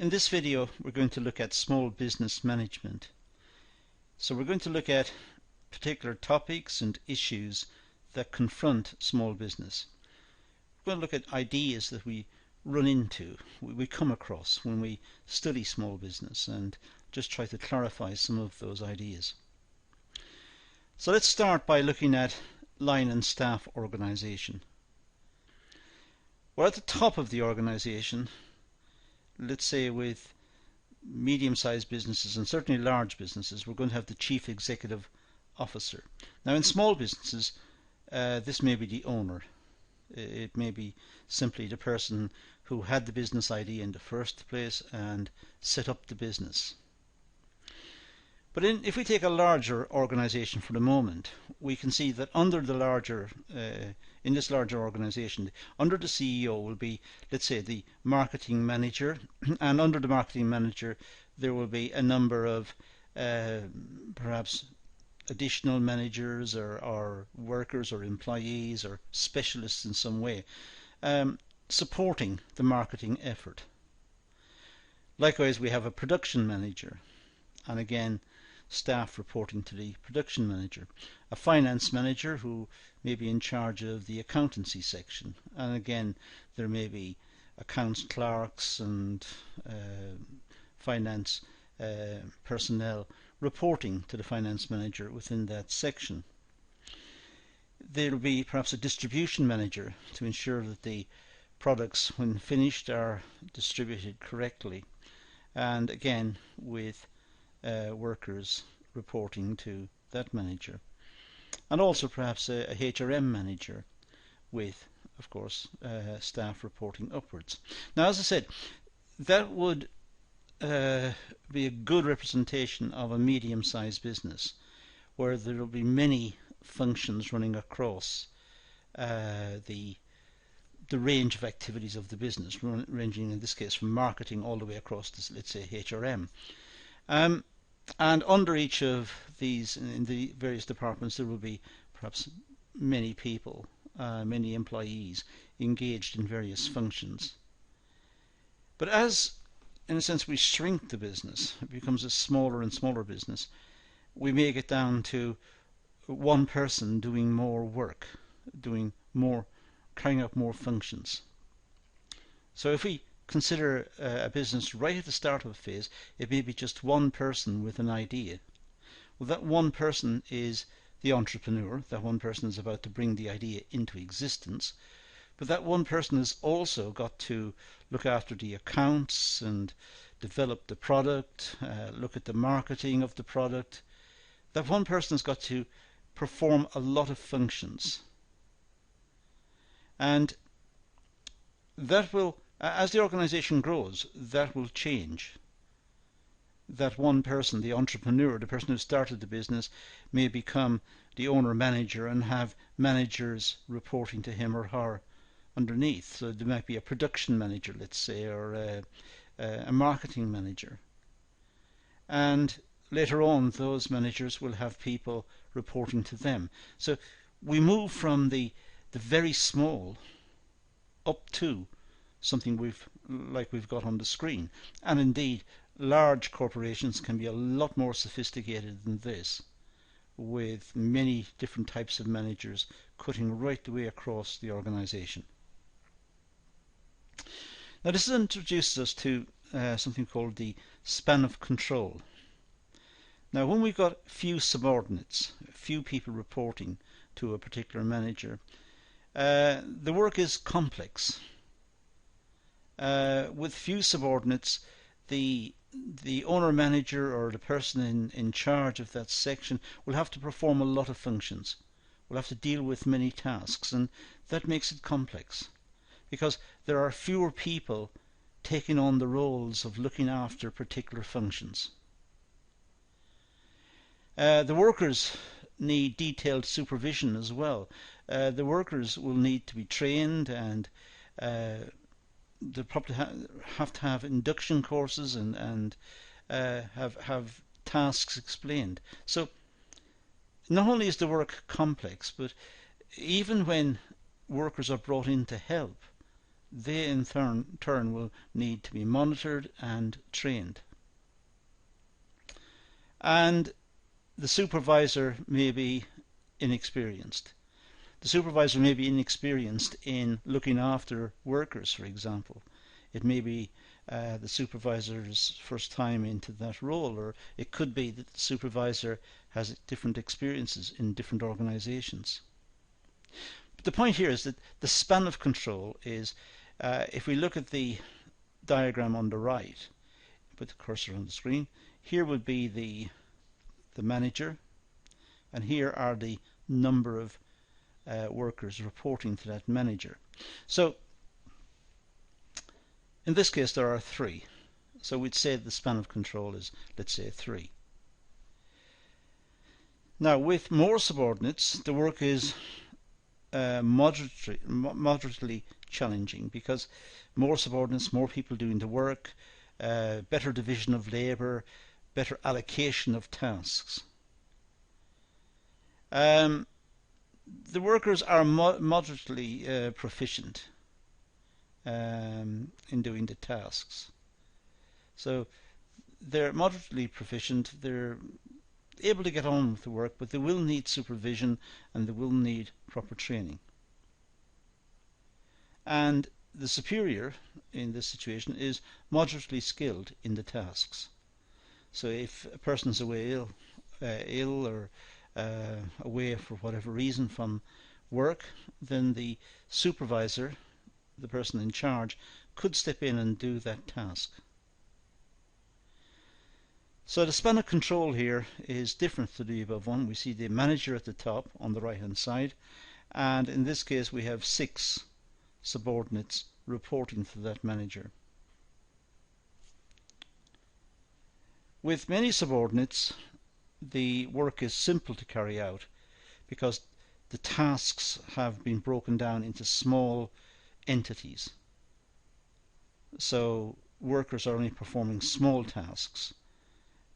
In this video we're going to look at small business management. So we're going to look at particular topics and issues that confront small business. We're going to look at ideas that we run into, we come across when we study small business, and just try to clarify some of those ideas. So let's start by looking at line and staff organization. Well, at the top of the organization, let's say with medium-sized businesses and certainly large businesses, we're going to have the chief executive officer. Now in small businesses, this may be the owner. It may be simply the person who had the business idea in the first place and set up the business. But if we take a larger organization for the moment, we can see that under the larger, in this larger organization, under the CEO will be, let's say, the marketing manager, and under the marketing manager there will be a number of perhaps additional managers or workers or employees or specialists in some way supporting the marketing effort. Likewise, we have a production manager, and again staff reporting to the production manager, a finance manager who may be in charge of the accountancy section, and again there may be accounts clerks and finance personnel reporting to the finance manager within that section. There will be perhaps a distribution manager to ensure that the products, when finished, are distributed correctly, and again with workers reporting to that manager, and also perhaps a HRM manager with, of course, staff reporting upwards. Now, as I said, that would be a good representation of a medium-sized business where there will be many functions running across the range of activities of the business, ranging in this case from marketing all the way across to, let's say, HRM. And under each of these, in the various departments, there will be perhaps many people, many employees engaged in various functions. But as, in a sense, we shrink the business, it becomes a smaller and smaller business, we may get down to one person doing more work, carrying out more functions. So if we consider a business right at the start of a phase, it may be just one person with an idea. Well, that one person is the entrepreneur. That one person is about to bring the idea into existence, but that one person has also got to look after the accounts and develop the product, look at the marketing of the product. That one person has got to perform a lot of functions, and that will, as the organization grows, that will change. That one person, the entrepreneur, the person who started the business, may become the owner-manager and have managers reporting to him or her underneath. So there might be a production manager, let's say, or a marketing manager. And later on, those managers will have people reporting to them. So we move from the very small up to something we've got on the screen. And indeed, large corporations can be a lot more sophisticated than this, with many different types of managers cutting right the way across the organization. Now this introduces us to something called the span of control. Now when we've got few subordinates, few people reporting to a particular manager, the work is complex. With few subordinates, the owner-manager or the person in charge of that section will have to perform a lot of functions, will have to deal with many tasks, and that makes it complex because there are fewer people taking on the roles of looking after particular functions. The workers need detailed supervision as well. The workers will need to be trained, and they probably have to have induction courses and have tasks explained. So not only is the work complex, but even when workers are brought in to help, they in turn will need to be monitored and trained. And the supervisor may be inexperienced. The supervisor may be inexperienced in looking after workers, for example. It may be the supervisor's first time into that role, or it could be that the supervisor has different experiences in different organizations. But the point here is that the span of control is, if we look at the diagram on the right, put the cursor on the screen, here would be the manager, and here are the number of workers reporting to that manager. So in this case there are 3. So we'd say the span of control is, let's say, 3. Now with more subordinates the work is moderately challenging, because more subordinates, more people doing the work, better division of labour, better allocation of tasks. The workers are moderately proficient in doing the tasks. So they're moderately proficient, they're able to get on with the work, but they will need supervision and they will need proper training. And the superior in this situation is moderately skilled in the tasks. So if a person's away ill or away for whatever reason from work, then the supervisor, the person in charge, could step in and do that task. So the span of control here is different to the above one. We see the manager at the top on the right hand side, and in this case we have 6 subordinates reporting to that manager. With many subordinates the work is simple to carry out because the tasks have been broken down into small entities. So workers are only performing small tasks,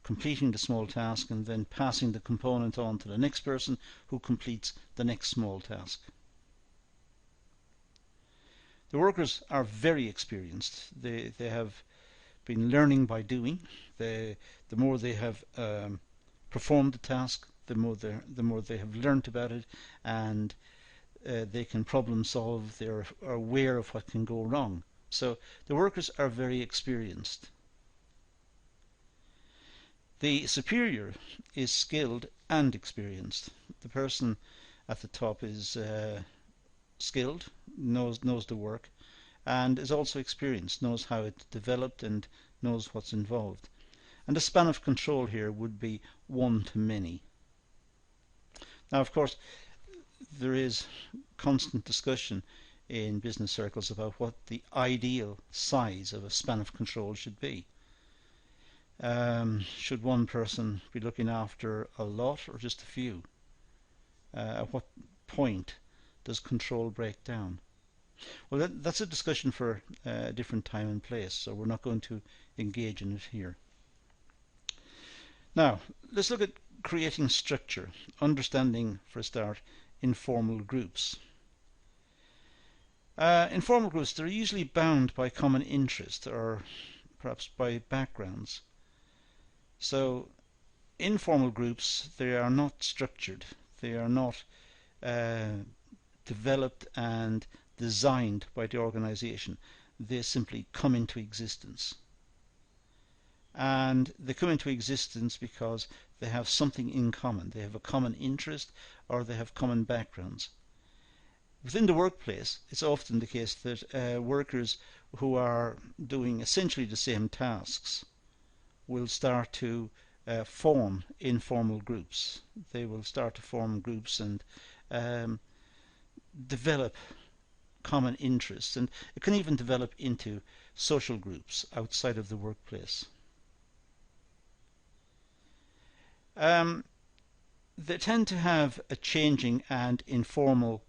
completing the small task and then passing the component on to the next person who completes the next small task. The workers are very experienced. They have been learning by doing. The more they have performed the task, the more they have learnt about it, and they can problem solve. They are aware of what can go wrong. So the workers are very experienced. The superior is skilled and experienced. The person at the top is skilled, knows the work, and is also experienced, knows how it's developed and knows what's involved. And the span of control here would be 1 to many. Now, of course, there is constant discussion in business circles about what the ideal size of a span of control should be. Should one person be looking after a lot or just a few? At what point does control break down? Well, that's a discussion for a different time and place, so we're not going to engage in it here. Now, let's look at creating structure, understanding, for a start, informal groups. Informal groups, they're usually bound by common interest or perhaps by backgrounds. So informal groups, they are not structured, they are not developed and designed by the organization. They simply come into existence. And they come into existence because they have something in common. They have a common interest or they have common backgrounds. Within the workplace, it's often the case that workers who are doing essentially the same tasks will start to form informal groups. They will start to form groups and develop common interests, and it can even develop into social groups outside of the workplace. They tend to have a changing and informal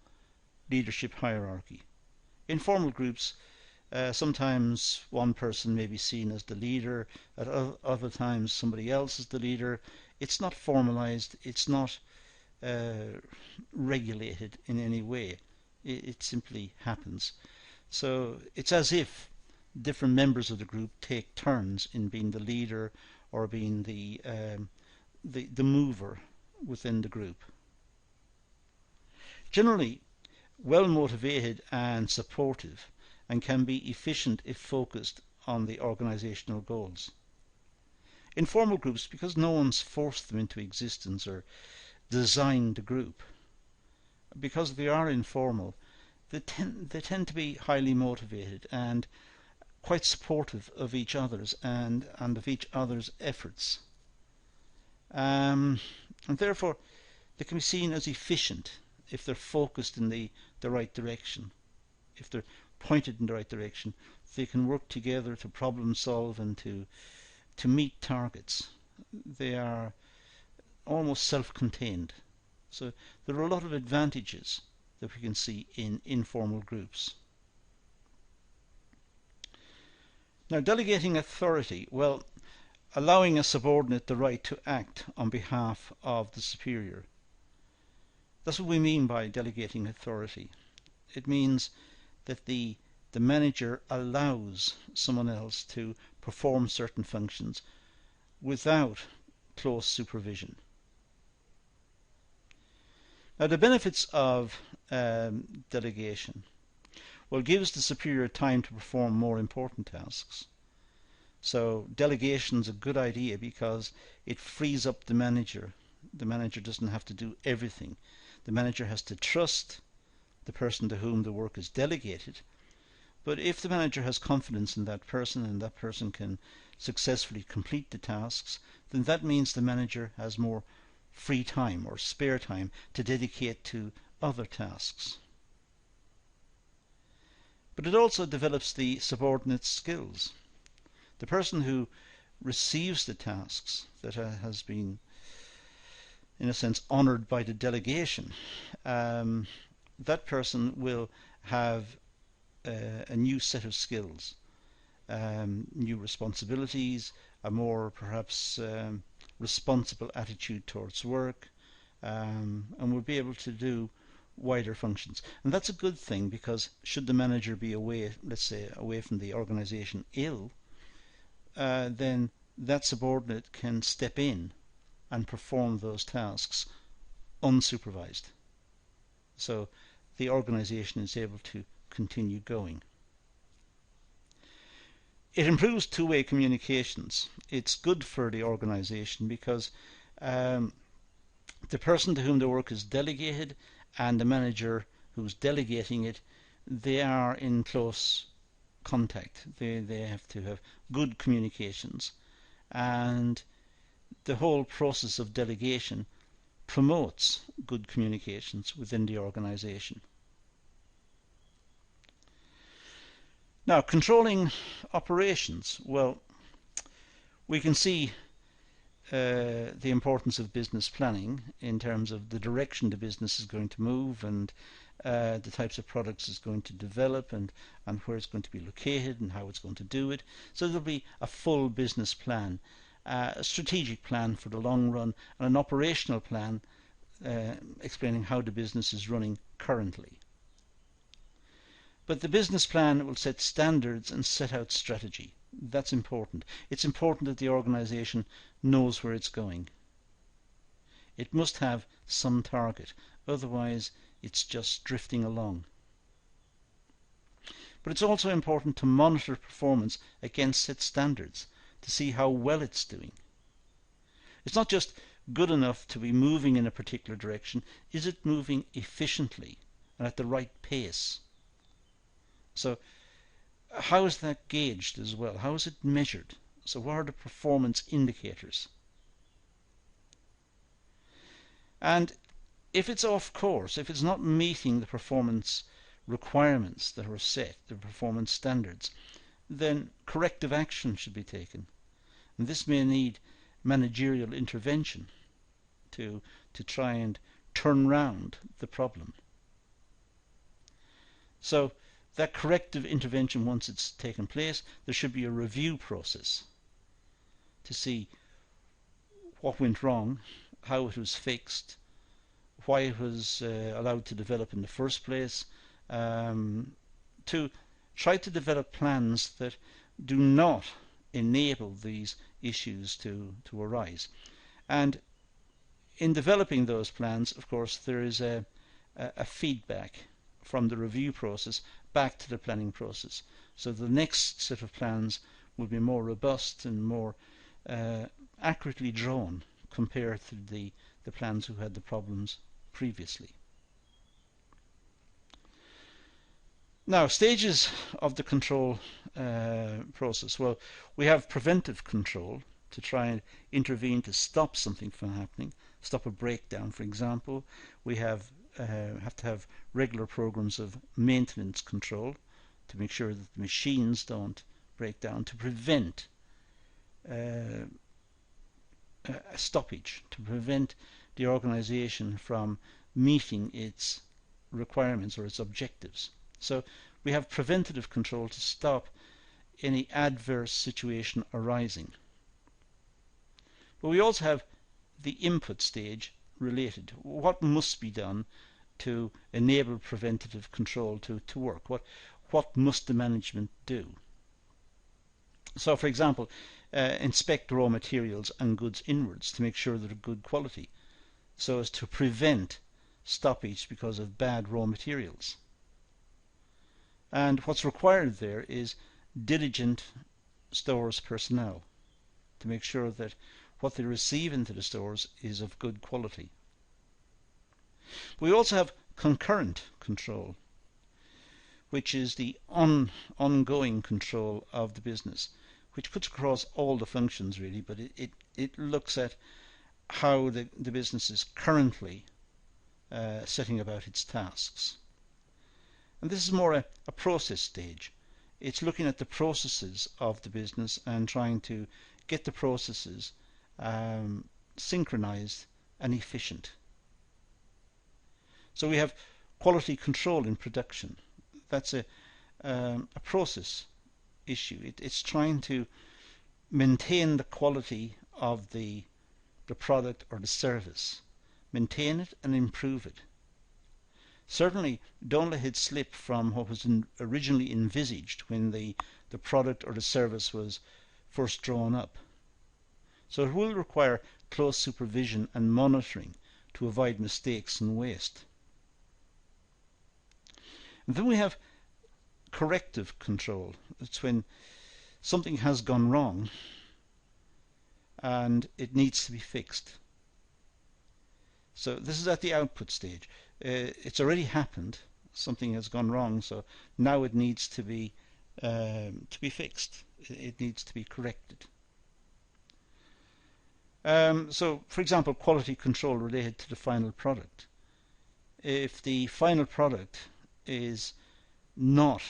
leadership hierarchy. Informal groups, sometimes one person may be seen as the leader, at other times somebody else is the leader. It's not formalized, it's not regulated in any way. It simply happens. So it's as if different members of the group take turns in being the leader or being the mover within the group. Generally, well motivated and supportive, and can be efficient if focused on the organizational goals. Informal groups, because no one's forced them into existence or designed the group, because they are informal, they tend to be highly motivated and quite supportive of each other's and of each other's efforts. And therefore, they can be seen as efficient if they're focused in the right direction. If they're pointed in the right direction, they can work together to problem solve and to meet targets. They are almost self-contained. So there are a lot of advantages that we can see in informal groups. Now, delegating authority, well, allowing a subordinate the right to act on behalf of the superior. That's what we mean by delegating authority. It means that the manager allows someone else to perform certain functions without close supervision. Now, the benefits of delegation, well, gives the superior time to perform more important tasks. So delegation is a good idea because it frees up the manager. The manager doesn't have to do everything. The manager has to trust the person to whom the work is delegated. But if the manager has confidence in that person and that person can successfully complete the tasks, then that means the manager has more free time or spare time to dedicate to other tasks. But it also develops the subordinate's skills. The person who receives the tasks that has been, in a sense, honoured by the delegation, that person will have a new set of skills, new responsibilities, a more perhaps responsible attitude towards work, and will be able to do wider functions. And that's a good thing, because should the manager be away, let's say, away from the organization ill, then that subordinate can step in and perform those tasks unsupervised. So the organization is able to continue going. It improves two-way communications. It's good for the organization because the person to whom the work is delegated and the manager who's delegating it, they are in close contact. They have to have good communications, and the whole process of delegation promotes good communications within the organization. Now, controlling operations. Well, we can see the importance of business planning in terms of the direction the business is going to move, and the types of products it's going to develop, and where it's going to be located and how it's going to do it. So there'll be a full business plan, a strategic plan for the long run, and an operational plan explaining how the business is running currently. But the business plan will set standards and set out strategy. That's important. It's important that the organization knows where it's going. It must have some target, otherwise it's just drifting along. But it's also important to monitor performance against set standards to see how well it's doing. It's not just good enough to be moving in a particular direction. Is it moving efficiently and at the right pace? So how is that gauged as well? How is it measured? So what are the performance indicators? And if it's off course, if it's not meeting the performance requirements that are set, the performance standards, then corrective action should be taken. And this may need managerial intervention to try and turn round the problem. So that corrective intervention, once it's taken place, there should be a review process to see what went wrong, how it was fixed, why it was allowed to develop in the first place, to try to develop plans that do not enable these issues to arise. And in developing those plans, of course, there is a feedback from the review process back to the planning process. So the next set of plans will be more robust and more accurately drawn compared to the plans who had the problems previously. Now, stages of the control process. Well, we have preventive control to try and intervene to stop something from happening, stop a breakdown, for example. We have to have regular programs of maintenance control to make sure that the machines don't break down, to prevent a stoppage, to prevent the organization from meeting its requirements or its objectives. So we have preventative control to stop any adverse situation arising. But we also have the input stage related. What must be done to enable preventative control to work? What must the management do? So, for example, inspect raw materials and goods inwards to make sure they're of good quality, so as to prevent stoppage because of bad raw materials. And what's required there is diligent stores personnel to make sure that what they receive into the stores is of good quality. We also have concurrent control, which is the ongoing control of the business, which cuts across all the functions really, but it looks at how the business is currently setting about its tasks. And this is more a process stage. It's looking at the processes of the business and trying to get the processes synchronized and efficient. So we have quality control in production. That's a process issue. It's trying to maintain the quality of the product or the service, maintain it and improve it. Certainly don't let it slip from what was originally envisaged when the product or the service was first drawn up. So it will require close supervision and monitoring to avoid mistakes and waste. And then we have corrective control. It's when something has gone wrong and it needs to be fixed. So this is at the output stage. It's already happened. Something has gone wrong, so now it needs to be fixed. It needs to be corrected. So, for example, quality control related to the final product. If the final product is not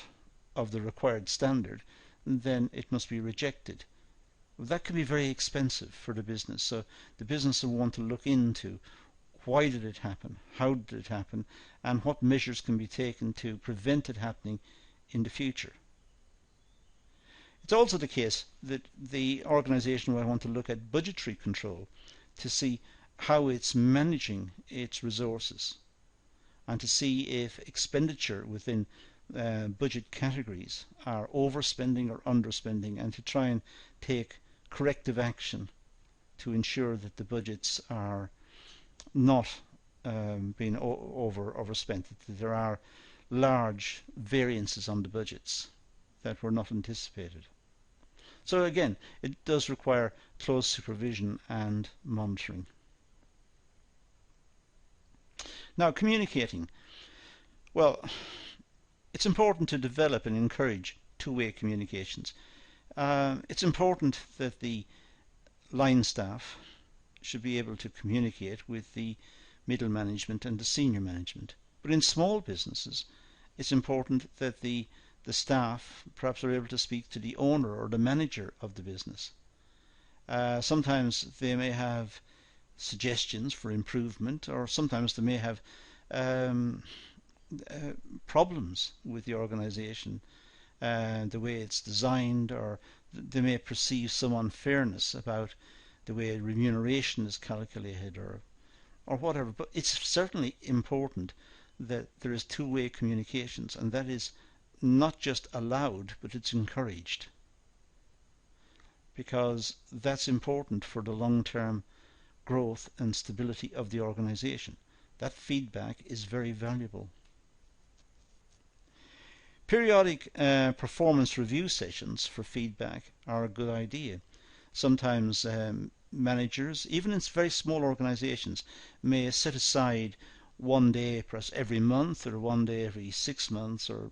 of the required standard, then it must be rejected. That can be very expensive for the business, so the business will want to look into why did it happen, how did it happen, and what measures can be taken to prevent it happening in the future. It's also the case that the organization will want to look at budgetary control to see how it's managing its resources and to see if expenditure within budget categories are overspending or underspending, and to try and take corrective action to ensure that the budgets are not being overspent, that there are large variances on the budgets that were not anticipated. So again, it does require close supervision and monitoring. Now, communicating. Well, it's important to develop and encourage two-way communications. It's important that the line staff should be able to communicate with the middle management and the senior management. But in small businesses, it's important that the staff perhaps are able to speak to the owner or the manager of the business. Sometimes they may have suggestions for improvement, or sometimes they may have problems with the organization, the way it's designed, or they may perceive some unfairness about the way remuneration is calculated, or whatever. But it's certainly important that there is two-way communications, and that is not just allowed, but it's encouraged, because that's important for the long-term growth and stability of the organization. That feedback is very valuable. Periodic performance review sessions for feedback are a good idea. Sometimes managers, even in very small organizations, may set aside one day perhaps every month, or one day every 6 months, or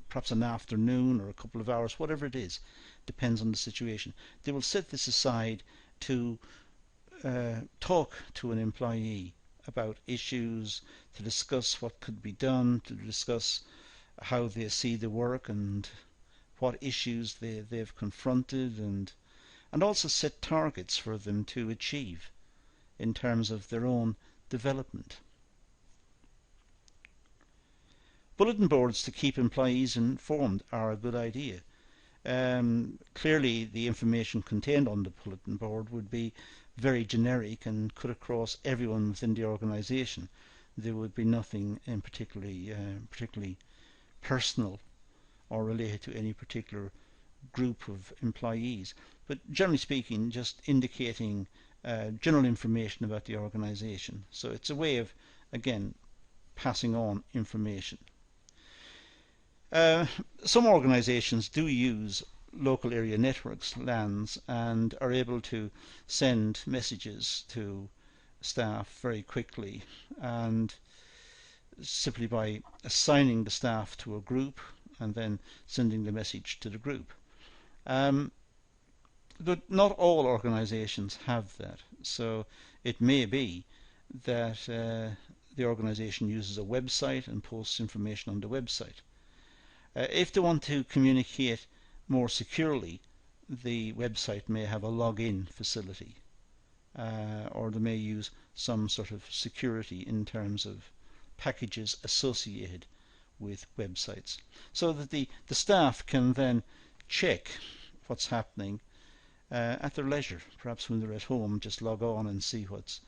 perhaps an afternoon or a couple of hours, whatever it is, depends on the situation. They will set this aside to talk to an employee about issues, to discuss what could be done, to discuss how they see the work and what issues they've confronted, and also set targets for them to achieve in terms of their own development. Bulletin boards to keep employees informed are a good idea. Clearly the information contained on the bulletin board would be very generic and cut across everyone within the organisation. There would be nothing in particularly personal or related to any particular group of employees, but generally speaking just indicating general information about the organisation. So it's a way of, again, passing on information. Some organisations do use local area networks, LANs, and are able to send messages to staff very quickly, and simply by assigning the staff to a group and then sending the message to the group. But not all organisations have that, so it may be that the organisation uses a website and posts information on the website. If they want to communicate more securely, the website may have a login facility, or they may use some sort of security in terms of packages associated with websites, so that the staff can then check what's happening at their leisure. Perhaps when they're at home, just log on and see what's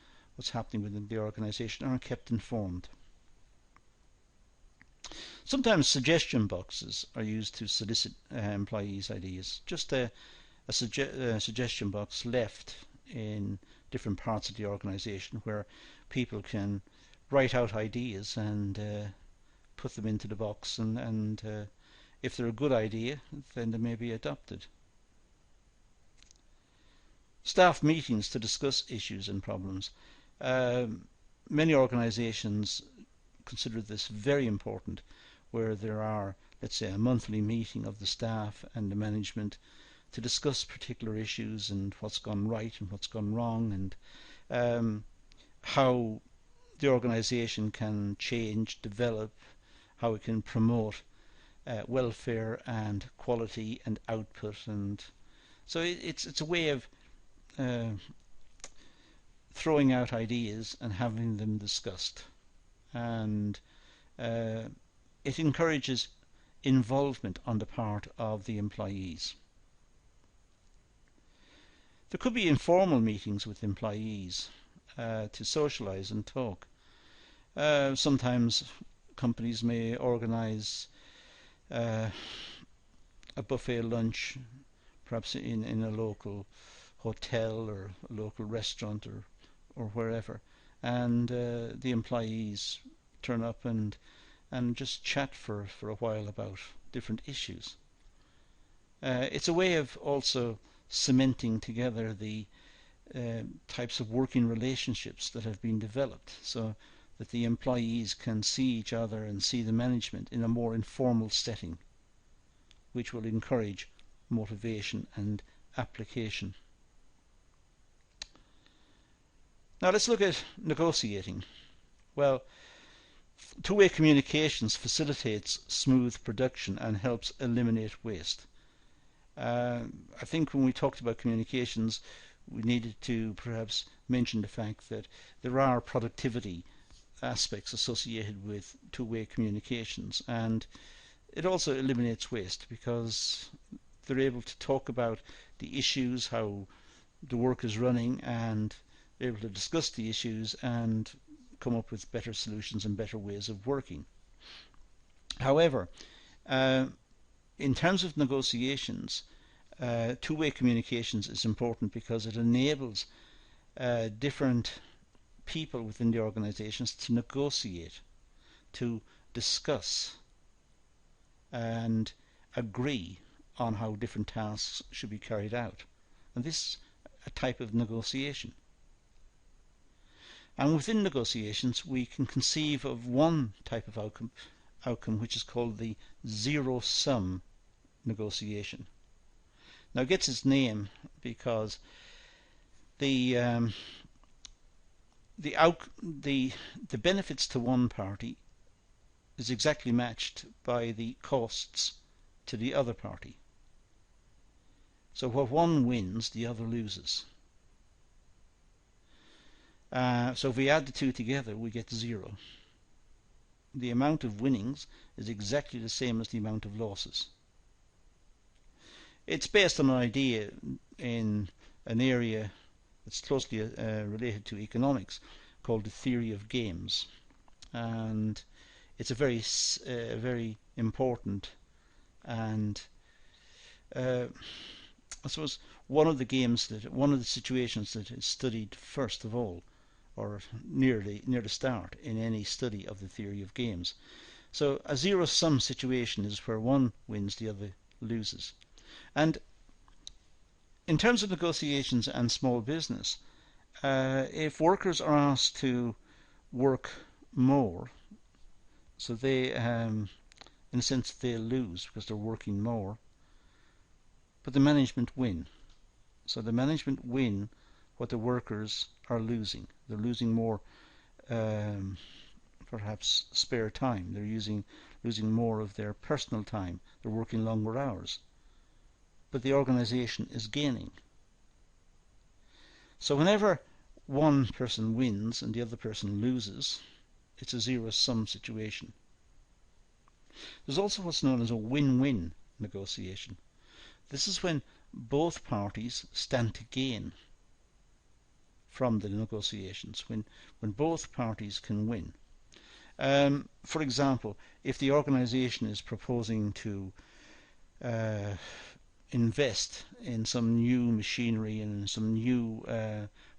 happening within the organisation, and are kept informed. Sometimes suggestion boxes are used to solicit employees' ideas. Just a suggestion box left in different parts of the organisation where people can write out ideas and put them into the box, and if they're a good idea, then they may be adopted. Staff meetings to discuss issues and problems. Many organisations consider this very important, where there are, let's say, a monthly meeting of the staff and the management to discuss particular issues and what's gone right and what's gone wrong, and how the organisation can change, develop, how it can promote welfare and quality and output. And so it's a way of throwing out ideas and having them discussed, and it encourages involvement on the part of the employees. There could be informal meetings with employees to socialise and talk. Sometimes companies may organise a buffet lunch, perhaps in a local hotel or a local restaurant or wherever, and the employees turn up and just chat for a while about different issues. It's a way of also cementing together the types of working relationships that have been developed, so that the employees can see each other and see the management in a more informal setting, which will encourage motivation and application. Now let's look at negotiating. Well, two-way communications facilitates smooth production and helps eliminate waste. I think when we talked about communications, we needed to perhaps mention the fact that there are productivity aspects associated with two-way communications, and it also eliminates waste because they're able to talk about the issues, how the work is running, and they're able to discuss the issues and come up with better solutions and better ways of working. However, In terms of negotiations, two-way communications is important because it enables different people within the organizations to negotiate, to discuss and agree on how different tasks should be carried out. And this is a type of negotiation. And within negotiations we can conceive of one type of outcome which is called the zero-sum negotiation. Now it gets its name because the benefits to one party is exactly matched by the costs to the other party. So what one wins, the other loses. So if we add the two together, we get 0. The amount of winnings is exactly the same as the amount of losses. It's based on an idea in an area that's closely related to economics called the theory of games, and it's a very important and I suppose one of the situations that is studied first of all, or near the start in any study of the theory of games. So a zero-sum situation is where one wins, the other loses. And in terms of negotiations and small business, if workers are asked to work more, so they, in a sense, they lose because they're working more, but the management win. So the management win what the workers are losing. They're losing more, perhaps spare time. They're losing more of their personal time. They're working longer hours. But the organization is gaining. So whenever one person wins and the other person loses, it's a zero-sum situation. There's also what's known as a win-win negotiation. This is when both parties stand to gain from the negotiations, when both parties can win. For example, if the organization is proposing to invest in some new machinery and some new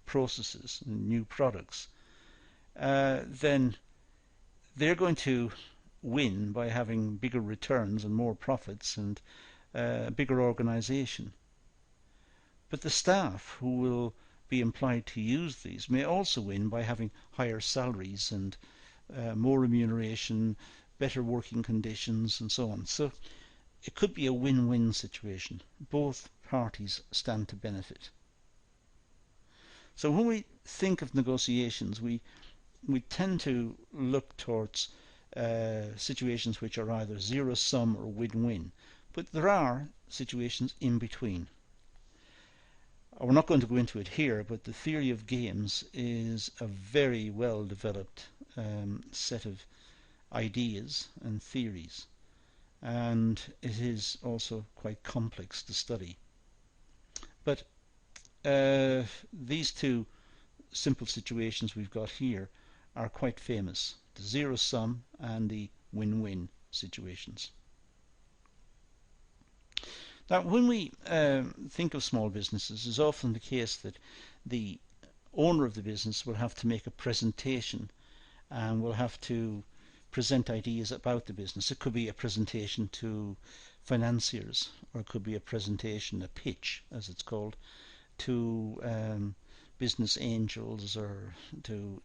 processes and new products, then they're going to win by having bigger returns and more profits and a bigger organization. But the staff who will be employed to use these may also win by having higher salaries and more remuneration, better working conditions and so on. So it could be a win-win situation. Both parties stand to benefit. So when we think of negotiations, we tend to look towards situations which are either zero-sum or win-win. But there are situations in between. We're not going to go into it here, but the theory of games is a very well developed set of ideas and theories, and it is also quite complex to study. But these two simple situations we've got here are quite famous, the zero-sum and the win-win situations. Now, when we think of small businesses, it's often the case that the owner of the business will have to make a presentation and will have to present ideas about the business. It could be a presentation to financiers, or it could be a presentation, a pitch as it's called, to business angels or to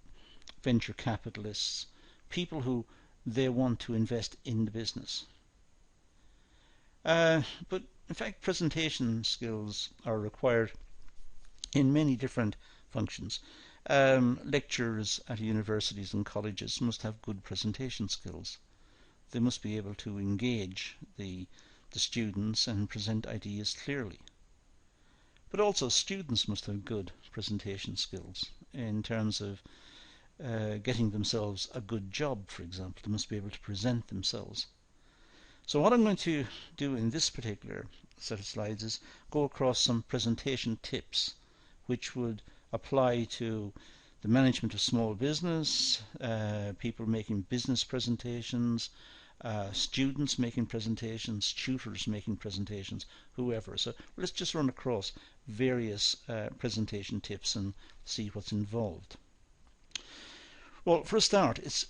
venture capitalists, people who they want to invest in the business. But in fact, presentation skills are required in many different functions. Lecturers at universities and colleges must have good presentation skills. They must be able to engage the students and present ideas clearly. But also students must have good presentation skills in terms of getting themselves a good job, for example. They must be able to present themselves. So what I'm going to do in this particular set of slides is go across some presentation tips which would apply to the management of small business, people making business presentations, students making presentations, tutors making presentations, whoever. So let's just run across various presentation tips and see what's involved. Well, for a start, it's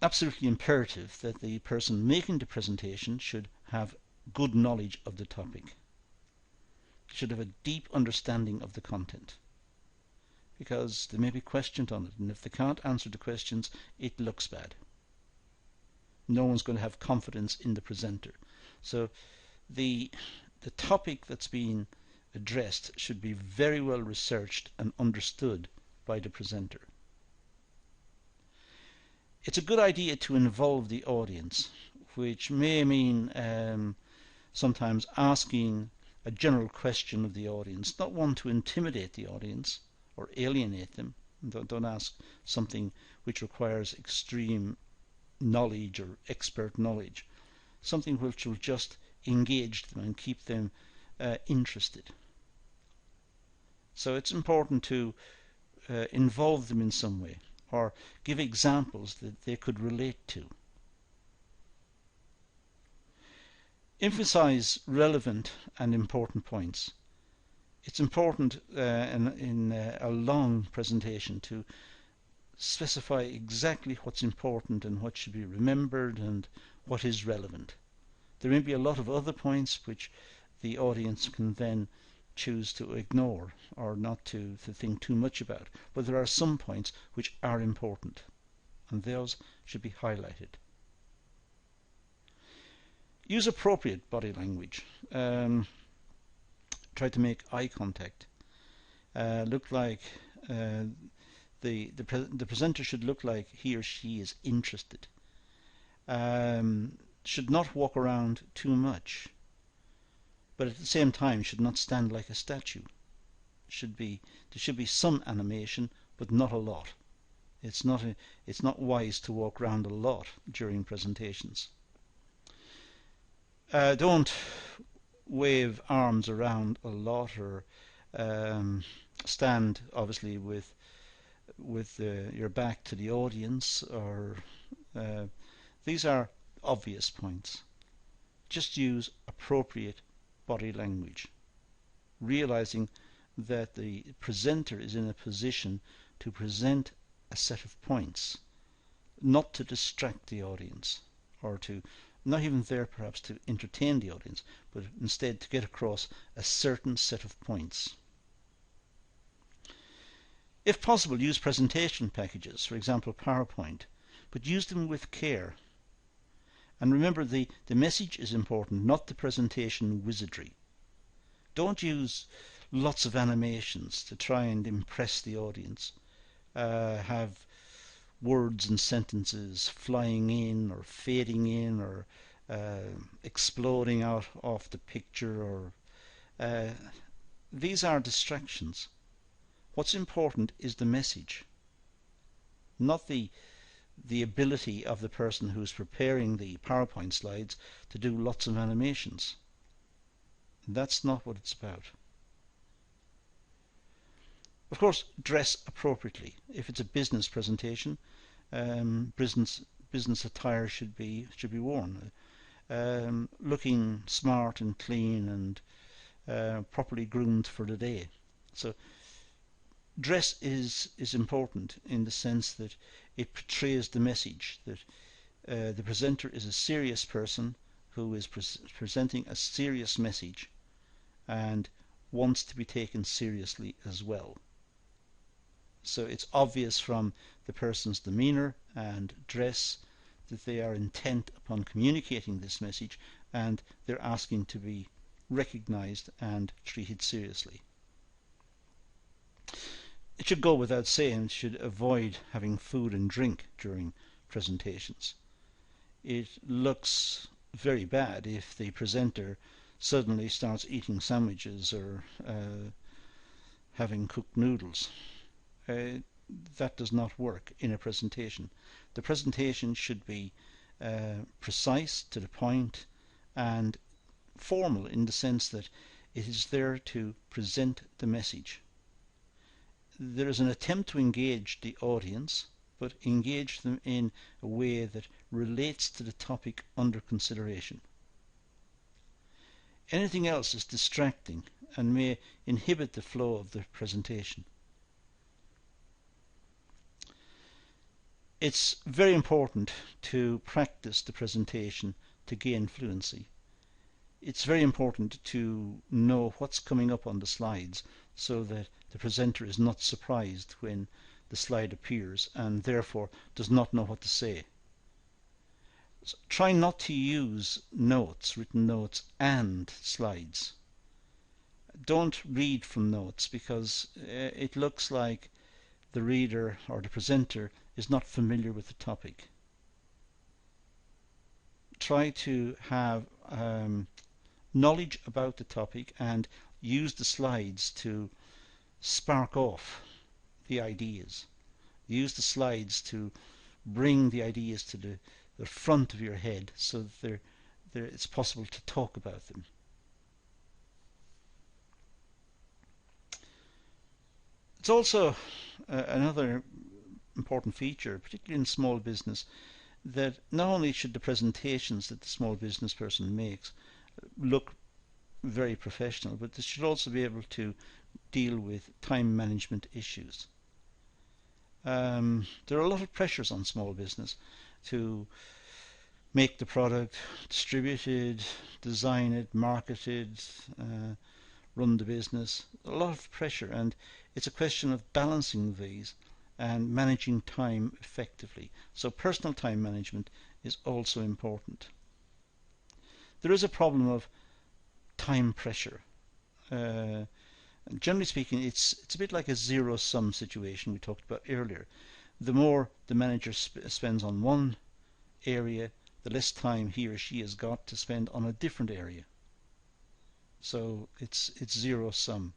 absolutely imperative that the person making the presentation should have good knowledge of the topic, should have a deep understanding of the content, because there may be questions on it, and if they can't answer the questions, it looks bad. No one's going to have confidence in the presenter. So the topic that's being addressed should be very well researched and understood by the presenter. It's a good idea to involve the audience, which may mean sometimes asking a general question of the audience, not one to intimidate the audience or alienate them. Don't ask something which requires extreme knowledge or expert knowledge, something which will just engage them and keep them interested. So it's important to involve them in some way, or give examples that they could relate to. Emphasize relevant and important points. It's important in a long presentation to specify exactly what's important and what should be remembered and what is relevant. There may be a lot of other points which the audience can then choose to ignore or not to think too much about, but there are some points which are important, and those should be highlighted. Use appropriate body language. Try to make eye contact. Look like the presenter should look like he or she is interested. Should not walk around too much, but at the same time should not stand like a statue. There should be some animation, but not a lot. It's not wise to walk around a lot during presentations. Don't wave arms around a lot, or stand obviously with your back to the audience, or these are obvious points. Just use appropriate body language, realizing that the presenter is in a position to present a set of points, not to distract the audience, or to not even there perhaps to entertain the audience, but instead to get across a certain set of points. If possible, use presentation packages, for example PowerPoint, but use them with care. And remember, the message is important, not the presentation wizardry. Don't use lots of animations to try and impress the audience. Have words and sentences flying in or fading in, or exploding out of the picture, or these are distractions. What's important is the message, not the ability of the person who's preparing the PowerPoint slides to do lots of animations. That's not what it's about. Of course, dress appropriately. If it's a business presentation, business attire should be worn. Looking smart and clean and properly groomed for the day. So dress is important in the sense that it portrays the message that the presenter is a serious person who is presenting a serious message and wants to be taken seriously as well. So it's obvious from the person's demeanor and dress that they are intent upon communicating this message, and they're asking to be recognized and treated seriously. It should go without saying, it should avoid having food and drink during presentations. It looks very bad if the presenter suddenly starts eating sandwiches or having cooked noodles. That does not work in a presentation. The presentation should be precise, to the point, and formal in the sense that it is there to present the message. There is an attempt to engage the audience, but engage them in a way that relates to the topic under consideration. Anything else is distracting and may inhibit the flow of the presentation. It's very important to practice the presentation to gain fluency. It's very important to know what's coming up on the slides so that the presenter is not surprised when the slide appears and therefore does not know what to say. So try not to use notes, written notes, and slides. Don't read from notes because it looks like the reader or the presenter is not familiar with the topic. Try to have knowledge about the topic and use the slides to spark off the ideas. Use the slides to bring the ideas to the front of your head so that it's possible to talk about them. It's also another important feature, particularly in small business, that not only should the presentations that the small business person makes look very professional, but they should also be able to deal with time management issues. There are a lot of pressures on small business to make the product, distribute it, design it, market it, run the business. A lot of pressure, and it's a question of balancing these and managing time effectively. So personal time management is also important. There is a problem of time pressure. Generally speaking, it's a bit like a zero-sum situation we talked about earlier. The more the manager spends on one area, the less time he or she has got to spend on a different area. So it's zero-sum.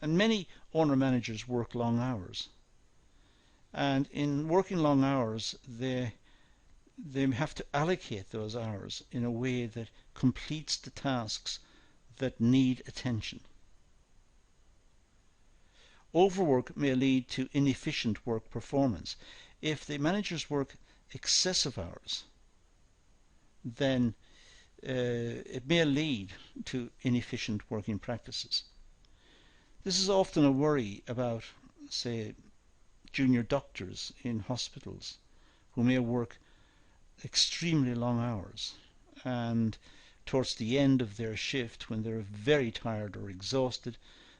And many owner-managers work long hours. And in working long hours, they have to allocate those hours in a way that completes the tasks that need attention. Overwork may lead to inefficient work performance. If the managers work excessive hours, then it may lead to inefficient working practices. This is often a worry about, say, junior doctors in hospitals who may work extremely long hours, and towards the end of their shift, when they're very tired or exhausted,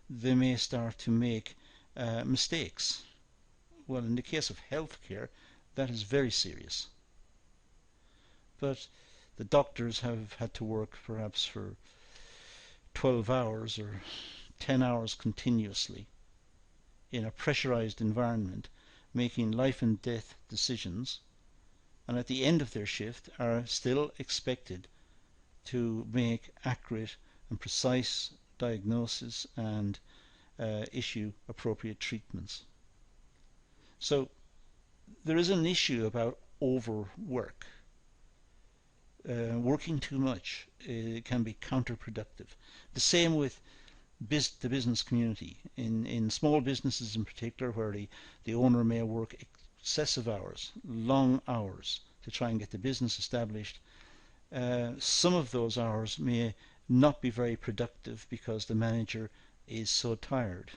they may start to make mistakes. Well, in the case of healthcare, that is very serious. But the doctors have had to work perhaps for 12 hours or 10 hours continuously in a pressurized environment, making life and death decisions, and at the end of their shift are still expected to make accurate and precise diagnosis and issue appropriate treatments. So there is an issue about overwork. Working too much can be counterproductive. The same with the business community. In small businesses in particular, where the owner may work excessive hours, long hours, to try and get the business established, some of those hours may not be very productive because the manager is so tired.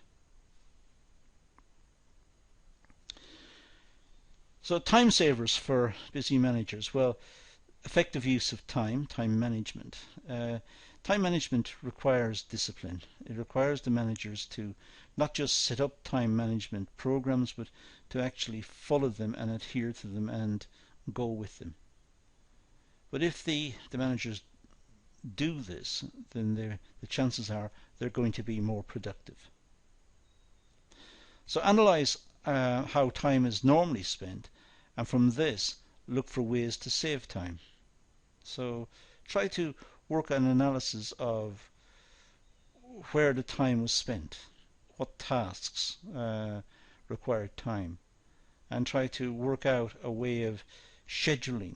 So time savers for busy managers. Well, effective use of time management. Time management requires discipline. It requires the managers to not just set up time management programs, but to actually follow them and adhere to them and go with them. But if the managers do this, then the chances are they're going to be more productive. So analyze how time is normally spent, and from this look for ways to save time. So try to work on analysis of where the time was spent, what tasks required time, and try to work out a way of scheduling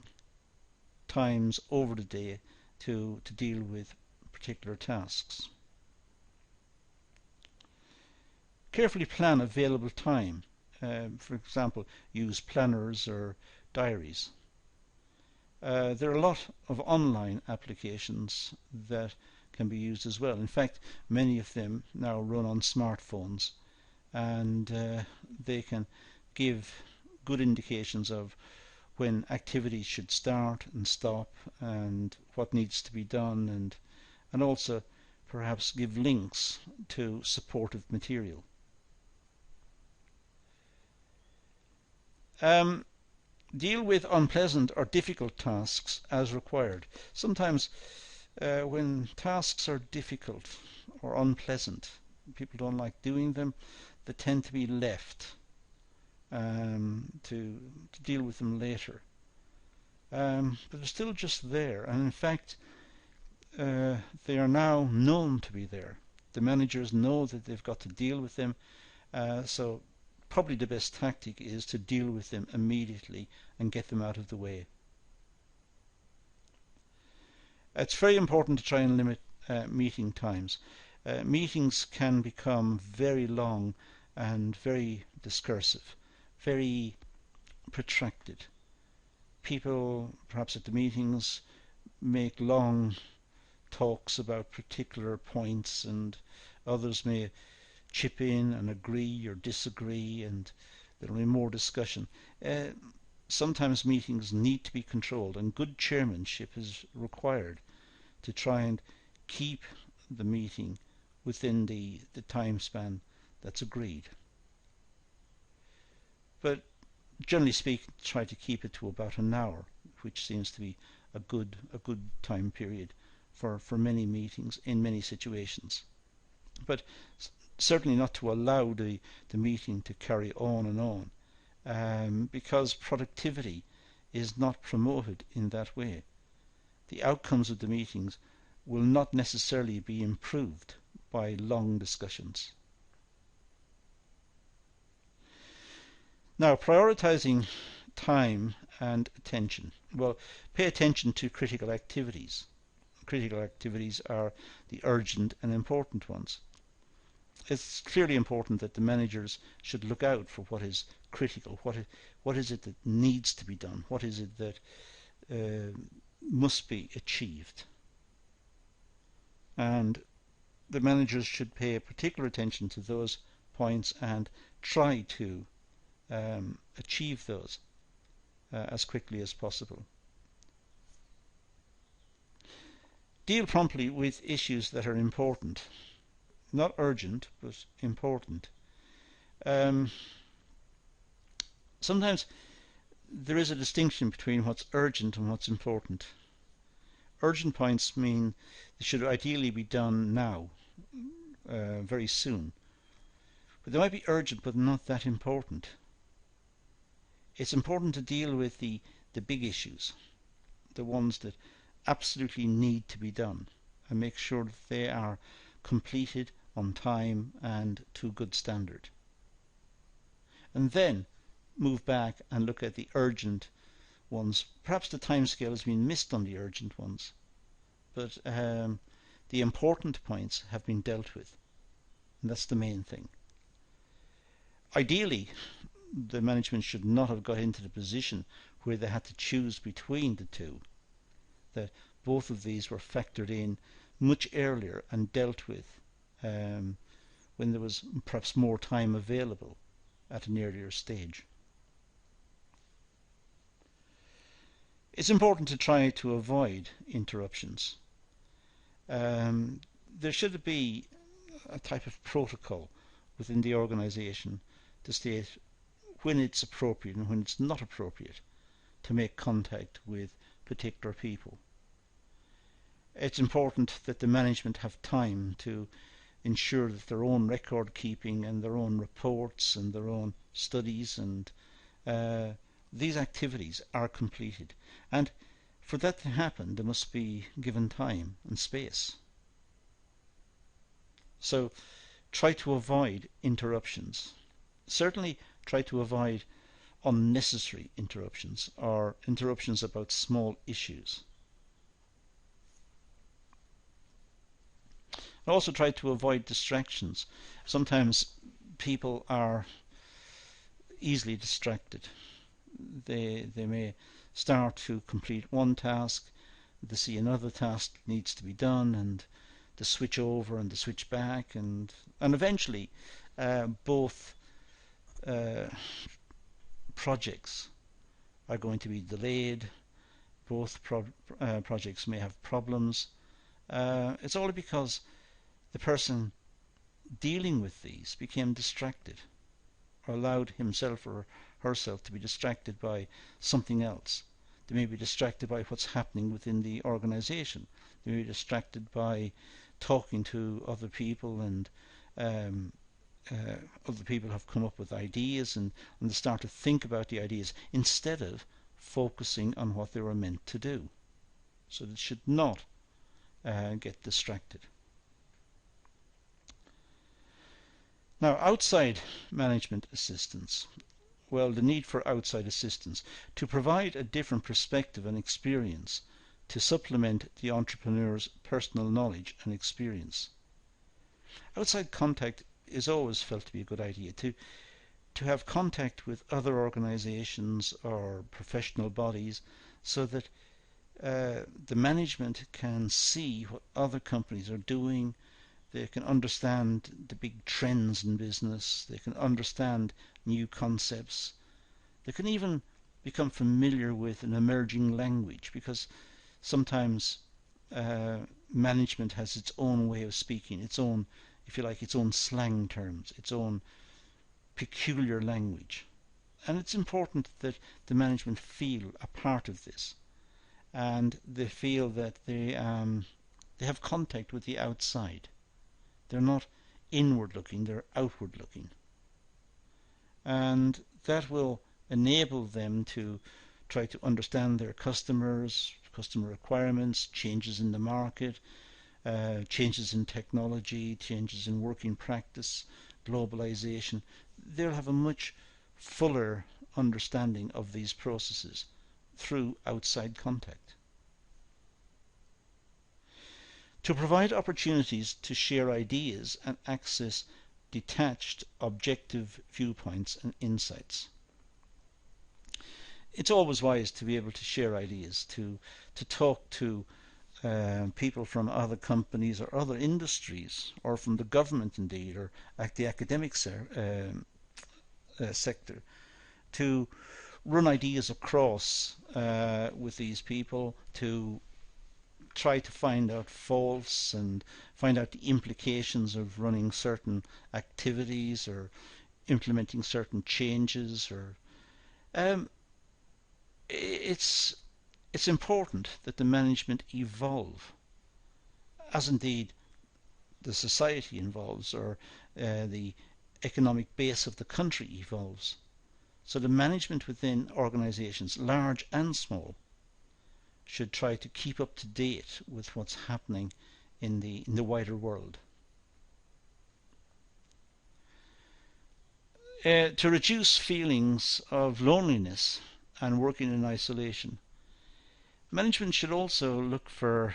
times over the day to deal with particular tasks. Carefully plan available time. for example, use planners or diaries. There are a lot of online applications that can be used as well. In fact, many of them now run on smartphones, and they can give good indications of when activities should start and stop and what needs to be done, and also perhaps give links to supportive material. Deal with unpleasant or difficult tasks as required. Sometimes when tasks are difficult or unpleasant, people don't like doing them, they tend to be left to deal with them later. But they're still just there, and in fact they are now known to be there. The managers know that they've got to deal with them, so probably the best tactic is to deal with them immediately and get them out of the way. It's very important to try and limit meeting times. Meetings can become very long and very discursive, very protracted. People, perhaps at the meetings, make long talks about particular points, and others may chip in and agree or disagree, and there will be more discussion. Sometimes meetings need to be controlled, and good chairmanship is required to try and keep the meeting within the time span that's agreed. But generally speaking, try to keep it to about an hour, which seems to be a good time period for many meetings in many situations. But certainly not to allow the meeting to carry on and on, because productivity is not promoted in that way. The outcomes of the meetings will not necessarily be improved by long discussions. Now, prioritizing time and attention. Well, pay attention to critical activities. Critical activities are the urgent and important ones. It's clearly important that the managers should look out for what is critical, what is it that needs to be done, what is it that must be achieved. And the managers should pay particular attention to those points and try to achieve those as quickly as possible. Deal promptly with issues that are important. Not urgent, but important. Sometimes there is a distinction between what's urgent and what's important. Urgent points mean they should ideally be done now, very soon. But they might be urgent but not that important. It's important to deal with the big issues, the ones that absolutely need to be done, and make sure that they are completed on time and to a good standard. And then move back and look at the urgent ones. Perhaps the timescale has been missed on the urgent ones, but the important points have been dealt with, and that's the main thing. Ideally, the management should not have got into the position where they had to choose between the two, that both of these were factored in much earlier and dealt with when there was perhaps more time available at an earlier stage. It's important to try to avoid interruptions. There should be a type of protocol within the organisation to state when it's appropriate and when it's not appropriate to make contact with particular people. It's important that the management have time to ensure that their own record keeping and their own reports and their own studies and these activities are completed. And for that to happen, there must be given time and space. So try to avoid interruptions. Certainly try to avoid unnecessary interruptions or interruptions about small issues. Also try to avoid distractions. Sometimes people are easily distracted. They may start to complete one task, they see another task needs to be done, and they switch over and they switch back, and eventually both projects are going to be delayed. Both projects may have problems. It's all because the person dealing with these became distracted, or allowed himself or herself to be distracted by something else. They may be distracted by what's happening within the organization. They may be distracted by talking to other people, and other people have come up with ideas, and they start to think about the ideas instead of focusing on what they were meant to do. So they should not get distracted. Now, outside management assistance. Well, the need for outside assistance to provide a different perspective and experience to supplement the entrepreneur's personal knowledge and experience. Outside contact is always felt to be a good idea, to have contact with other organizations or professional bodies, so that the management can see what other companies are doing. They can understand the big trends in business. They can understand new concepts. They can even become familiar with an emerging language, because sometimes management has its own way of speaking, its own, if you like, its own slang terms, its own peculiar language. And it's important that the management feel a part of this, and they feel that they have contact with the outside. They're not inward looking, they're outward looking. And that will enable them to try to understand their customers, customer requirements, changes in the market, changes in technology, changes in working practice, globalization. They'll have a much fuller understanding of these processes through outside contact. To provide opportunities to share ideas and access detached, objective viewpoints and insights. It's always wise to be able to share ideas, to talk to people from other companies or other industries, or from the government indeed, or at the academic sector, to run ideas across with these people, to try to find out faults and find out the implications of running certain activities or implementing certain changes. Or it's important that the management evolve, as indeed the society evolves, or the economic base of the country evolves. So the management within organizations, large and small, should try to keep up to date with what's happening in the wider world. To reduce feelings of loneliness and working in isolation, management should also look for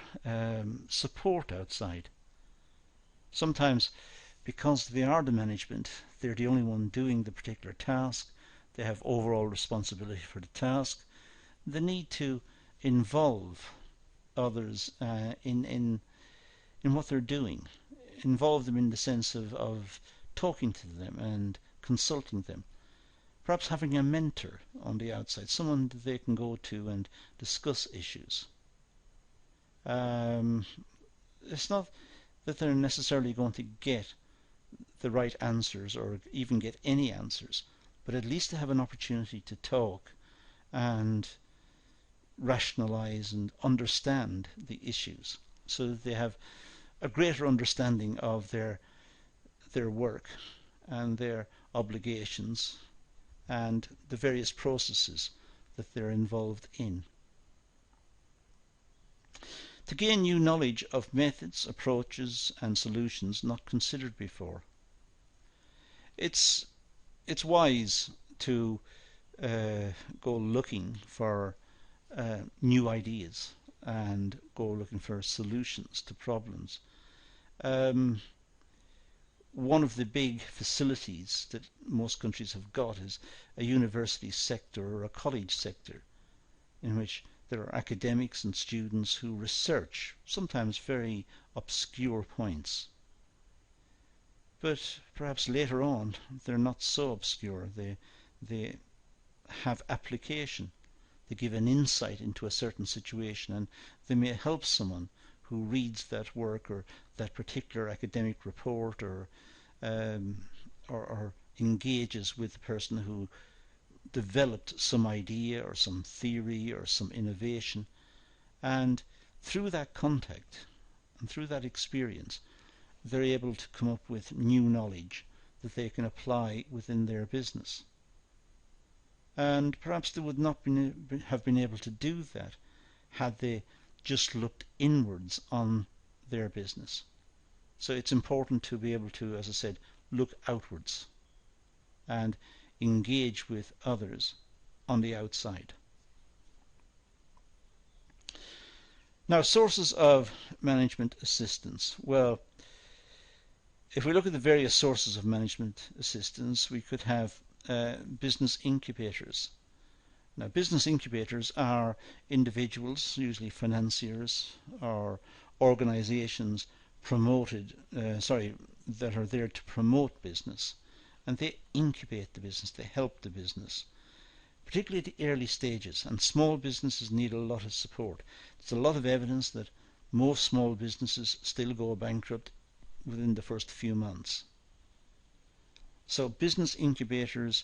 support outside. Sometimes, because they are the management, they're the only one doing the particular task, they have overall responsibility for the task, they need to involve others in what they're doing. Involve them in the sense of talking to them and consulting them. Perhaps having a mentor on the outside, someone that they can go to and discuss issues. It's not that they're necessarily going to get the right answers or even get any answers, but at least they have an opportunity to talk and rationalize and understand the issues, so that they have a greater understanding of their work and their obligations and the various processes that they're involved in. To gain new knowledge of methods, approaches and solutions not considered before. It's wise to go looking for new ideas and go looking for solutions to problems. one of the big facilities that most countries have got is a university sector or a college sector, in which there are academics and students who research sometimes very obscure points. But perhaps later on they're not so obscure. They have application. They give an insight into a certain situation, and they may help someone who reads that work or that particular academic report, or engages with the person who developed some idea or some theory or some innovation. And through that contact and through that experience, they're able to come up with new knowledge that they can apply within their business. And perhaps they would not have been able to do that had they just looked inwards on their business. So it's important to be able to, as I said, look outwards and engage with others on the outside. Now, sources of management assistance. Well, if we look at the various sources of management assistance, we could have business incubators. Now, business incubators are individuals, usually financiers, or organizations that are there to promote business, and they incubate the business, they help the business, particularly at the early stages, and small businesses need a lot of support. There's a lot of evidence that most small businesses still go bankrupt within the first few months. So business incubators,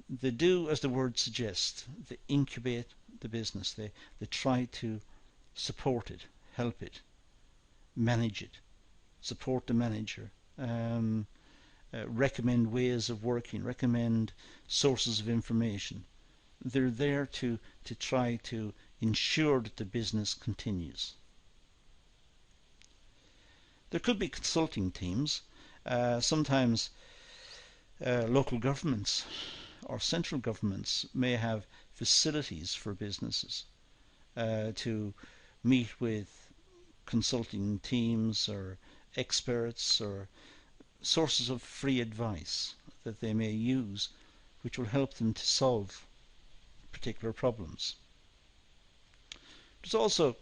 they do as the word suggests, they incubate the business, they try to support it, help it, manage it, support the manager, recommend ways of working, recommend sources of information. They're there to try to ensure that the business continues. There could be consulting teams. Sometimes local governments or central governments may have facilities for businesses to meet with consulting teams or experts or sources of free advice that they may use, which will help them to solve particular problems. There's also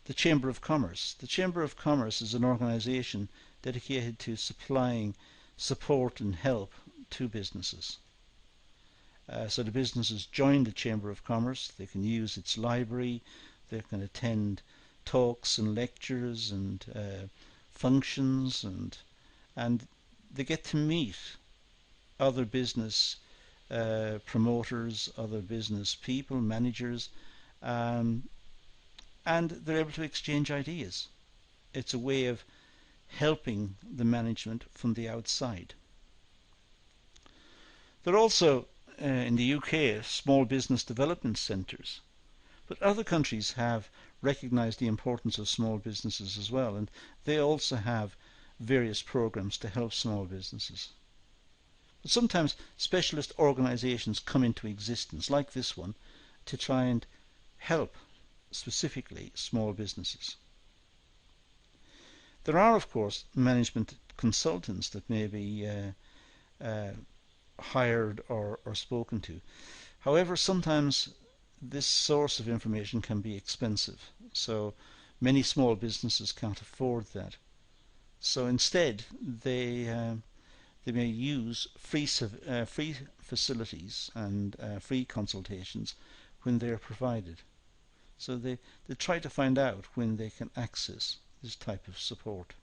the Chamber of Commerce. The Chamber of Commerce is an organisation dedicated to supplying support and help to businesses. So the businesses join the Chamber of Commerce, they can use its library, they can attend talks and lectures and functions, and they get to meet other business promoters, other business people, managers, and they're able to exchange ideas. It's a way of helping the management from the outside. There are also, in the UK, small business development centres, but other countries have recognised the importance of small businesses as well, and they also have various programs to help small businesses. But sometimes specialist organisations come into existence, like this one, to try and help specifically small businesses. There are, of course, management consultants that may be hired or spoken to. However, sometimes this source of information can be expensive, so many small businesses can't afford that. So instead, they may use free facilities and free consultations when they are provided. So they try to find out when they can access this type of support.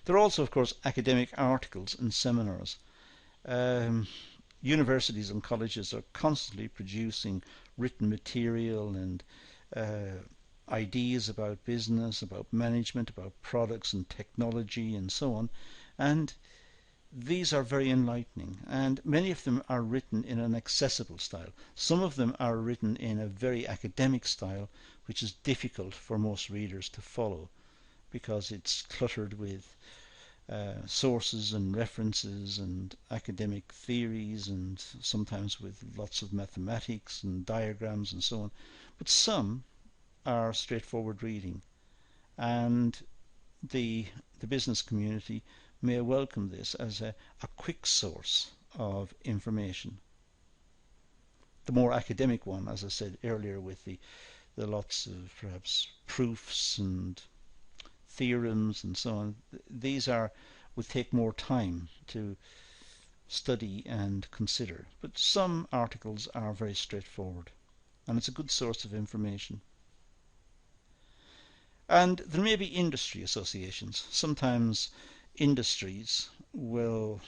There are also, of course, academic articles and seminars. Universities and colleges are constantly producing written material and ideas about business, about management, about products and technology and so on, and these are very enlightening, and many of them are written in an accessible style. Some of them are written in a very academic style, which is difficult for most readers to follow because it's cluttered with sources and references and academic theories, and sometimes with lots of mathematics and diagrams and so on. But some are straightforward reading, and the business community may welcome this as a quick source of information. The more academic one, as I said earlier, with the lots of perhaps proofs and theorems and so on, these would take more time to study and consider. But some articles are very straightforward, and it's a good source of information. And there may be industry associations. Sometimes industries will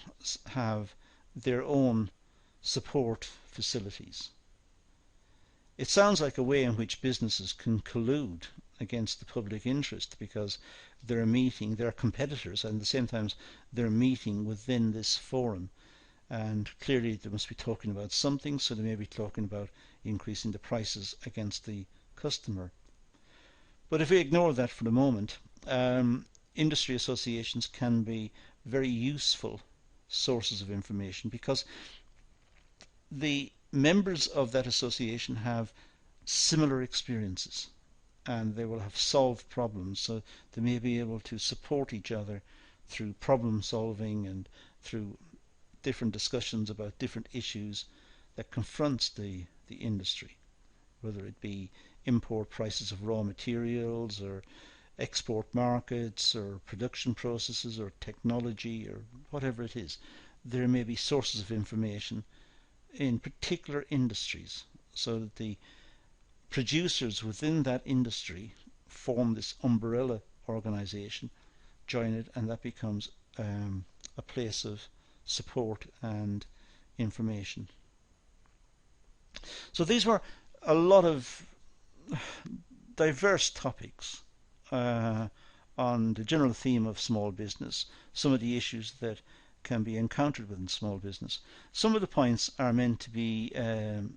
have their own support facilities. It sounds like a way in which businesses can collude against the public interest, because they're competitors, and at the same time they're meeting within this forum, and clearly they must be talking about something, so they may be talking about increasing the prices against the customer. But if we ignore that for the moment, industry associations can be very useful sources of information, because the members of that association have similar experiences and they will have solved problems, so they may be able to support each other through problem solving and through different discussions about different issues that confronts the industry, whether it be import prices of raw materials or export markets or production processes or technology or whatever it is. There may be sources of information in particular industries, so that the producers within that industry form this umbrella organization, join it, and that becomes a place of support and information. So these were a lot of diverse topics on the general theme of small business, some of the issues that can be encountered within small business. Some of the points are meant to be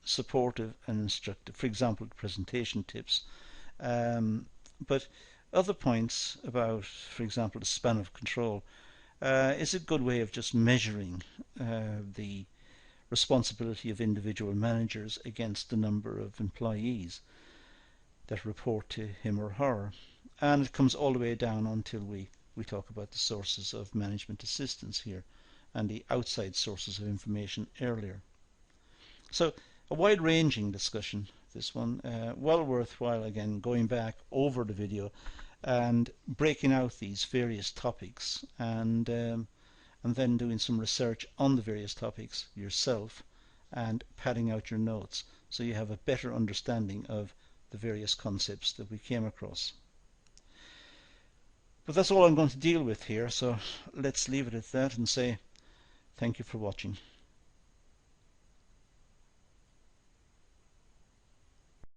supportive and instructive, for example, presentation tips. But other points about, for example, the span of control is a good way of just measuring the responsibility of individual managers against the number of employees that report to him or her. And it comes all the way down until we talk about the sources of management assistance here and the outside sources of information earlier. So a wide-ranging discussion, this one, well worthwhile again going back over the video and breaking out these various topics, and then doing some research on the various topics yourself and padding out your notes so you have a better understanding of the various concepts that we came across. But that's all I'm going to deal with here, so let's leave it at that and say thank you for watching.